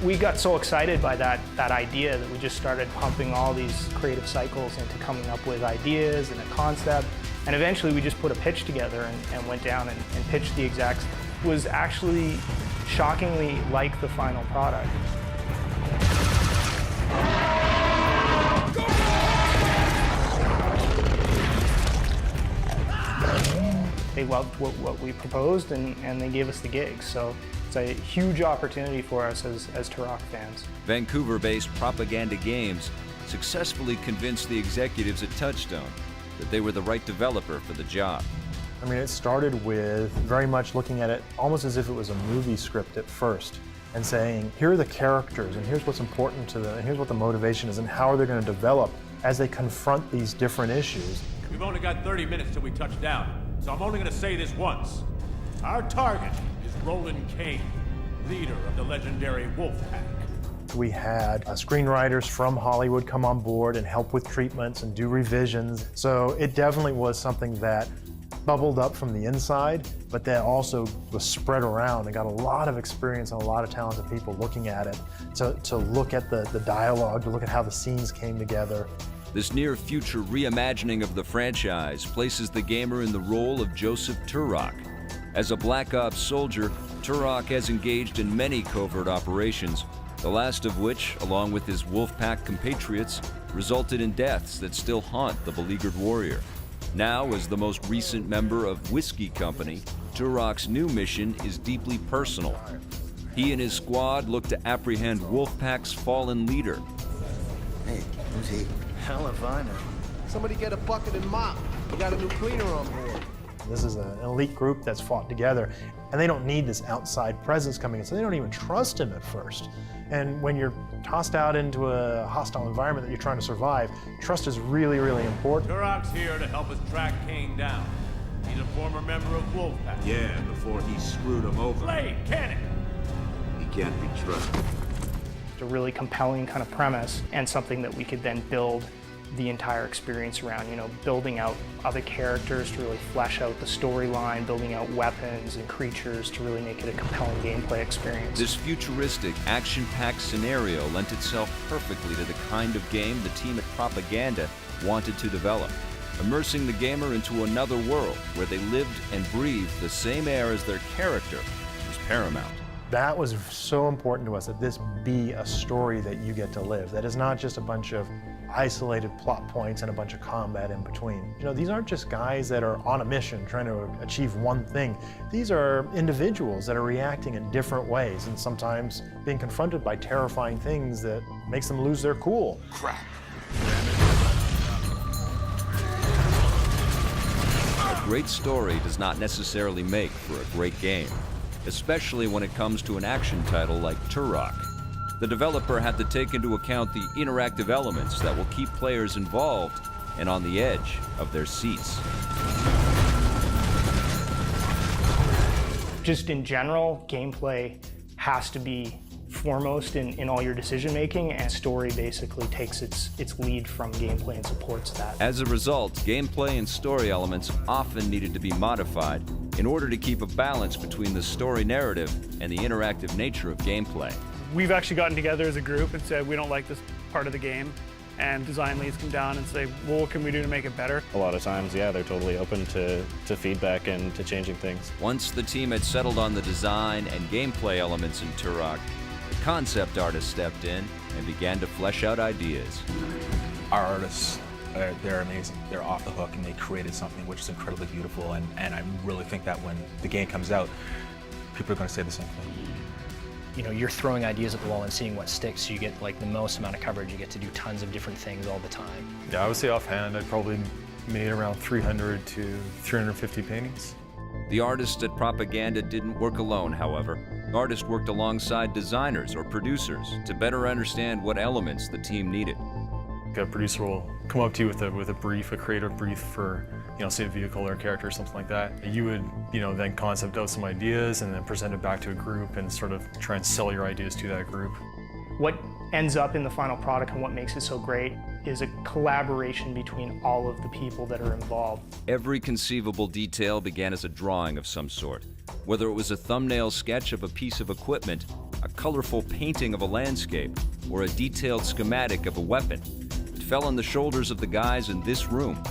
We got so excited by that idea that we just started pumping all these creative cycles into coming up with ideas and a concept. And eventually we just put a pitch together and went down and pitched the execs. It was actually shockingly like the final product. They loved what we proposed and they gave us the gig. So it's a huge opportunity for us as Turok fans. Vancouver-based Propaganda Games successfully convinced the executives at Touchstone that they were the right developer for the job. I mean, it started with very much looking at it almost as if it was a movie script at first and saying, here are the characters and here's what's important to them and here's what the motivation is and how are they going to develop as they confront these different issues. We've only got 30 minutes till we touch down, so I'm only going to say this once. Our target is Roland Kane, leader of the legendary Wolfpack. We had screenwriters from Hollywood come on board and help with treatments and do revisions. So it definitely was something that bubbled up from the inside, but that also was spread around and got a lot of experience and a lot of talented people looking at it, to look at the dialogue, to look at how the scenes came together. This near-future reimagining of the franchise places the gamer in the role of Joseph Turok. As a Black Ops soldier, Turok has engaged in many covert operations, the last of which, along with his Wolfpack compatriots, resulted in deaths that still haunt the beleaguered warrior. Now, as the most recent member of Whiskey Company, Turok's new mission is deeply personal. He and his squad look to apprehend Wolfpack's fallen leader. Hey, who's he? Hell if I know. Somebody get a bucket and mop. We got a new cleaner on board. This is an elite group that's fought together, and they don't need this outside presence coming in, so they don't even trust him at first. And when you're tossed out into a hostile environment that you're trying to survive, trust is really, really important. Turok's here to help us track Kane down. He's a former member of Wolfpack. Yeah, before he screwed him over. Blade, cannon! He can't be trusted. It's a really compelling kind of premise and something that we could then build the entire experience around, you know, building out other characters to really flesh out the storyline, building out weapons and creatures to really make it a compelling gameplay experience. This futuristic, action-packed scenario lent itself perfectly to the kind of game the team at Propaganda wanted to develop, immersing the gamer into another world where they lived and breathed the same air as their character was paramount. That was so important to us, that this be a story that you get to live, that is not just a bunch of isolated plot points and a bunch of combat in between. You know, these aren't just guys that are on a mission trying to achieve one thing. These are individuals that are reacting in different ways and sometimes being confronted by terrifying things that makes them lose their cool. Crap. A great story does not necessarily make for a great game, especially when it comes to an action title like Turok. The developer had to take into account the interactive elements that will keep players involved and on the edge of their seats. Just in general, gameplay has to be foremost in all your decision making, and story basically takes its lead from gameplay and supports that. As a result, gameplay and story elements often needed to be modified in order to keep a balance between the story narrative and the interactive nature of gameplay. We've actually gotten together as a group and said we don't like this part of the game, and design leads come down and say, well, what can we do to make it better? A lot of times, yeah, they're totally open to feedback and to changing things. Once the team had settled on the design and gameplay elements in Turok, the concept artist stepped in and began to flesh out ideas. Our artists, they're amazing. They're off the hook and they created something which is incredibly beautiful, and I really think that when the game comes out, people are going to say the same thing. You know, you're throwing ideas at the wall and seeing what sticks, so you get like the most amount of coverage. You get to do tons of different things all the time. Yeah, I would say offhand, I'd probably made around 300 to 350 paintings. The artists at Propaganda didn't work alone, however. Artists worked alongside designers or producers to better understand what elements the team needed. A producer will come up to you with a brief, a creative brief for, you know, say a vehicle or a character or something like that. You would, you know, then concept out some ideas and then present it back to a group and sort of try and sell your ideas to that group. What ends up in the final product and what makes it so great is a collaboration between all of the people that are involved. Every conceivable detail began as a drawing of some sort, whether it was a thumbnail sketch of a piece of equipment a colorful painting of a landscape, or a detailed schematic of a weapon. It fell on the shoulders of the guys in this room.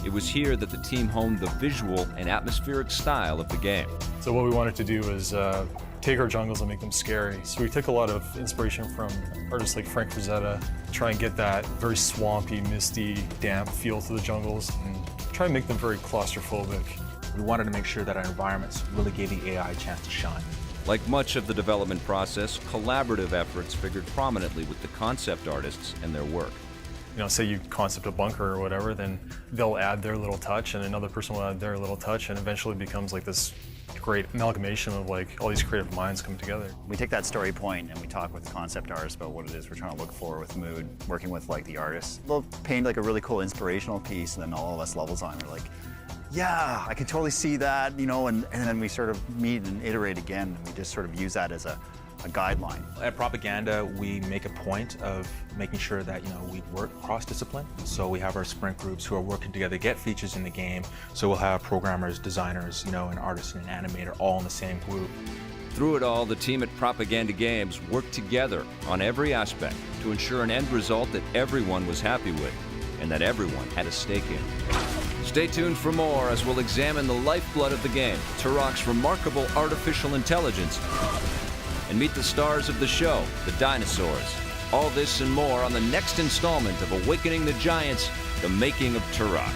It was here that the team honed the visual and atmospheric style of the game. So what we wanted to do is take our jungles and make them scary. So we took a lot of inspiration from artists like Frank Frazetta, try and get that very swampy, misty, damp feel to the jungles, and try and make them very claustrophobic. We wanted to make sure that our environments really gave the AI a chance to shine. Like much of the development process, collaborative efforts figured prominently with the concept artists and their work. You know, say you concept a bunker or whatever, then they'll add their little touch and another person will add their little touch, and eventually it becomes like this great amalgamation of like all these creative minds come together. We take that story point and we talk with concept artists about what it is we're trying to look for with mood, working with like the artists. They'll paint like a really cool inspirational piece, and then all of us level design, we're like, yeah, I can totally see that, you know, and then we sort of meet and iterate again, and we just sort of use that as a guideline. At Propaganda, we make a point of making sure that, you know, we work cross-discipline. So we have our sprint groups who are working together to get features in the game. So we'll have programmers, designers, you know, an artist and an animator all in the same group. Through it all, the team at Propaganda Games worked together on every aspect to ensure an end result that everyone was happy with and that everyone had a stake in. Stay tuned for more as we'll examine the lifeblood of the game, Turok's remarkable artificial intelligence, and meet the stars of the show, the dinosaurs. All this and more on the next installment of Awakening the Giants, The Making of Turok.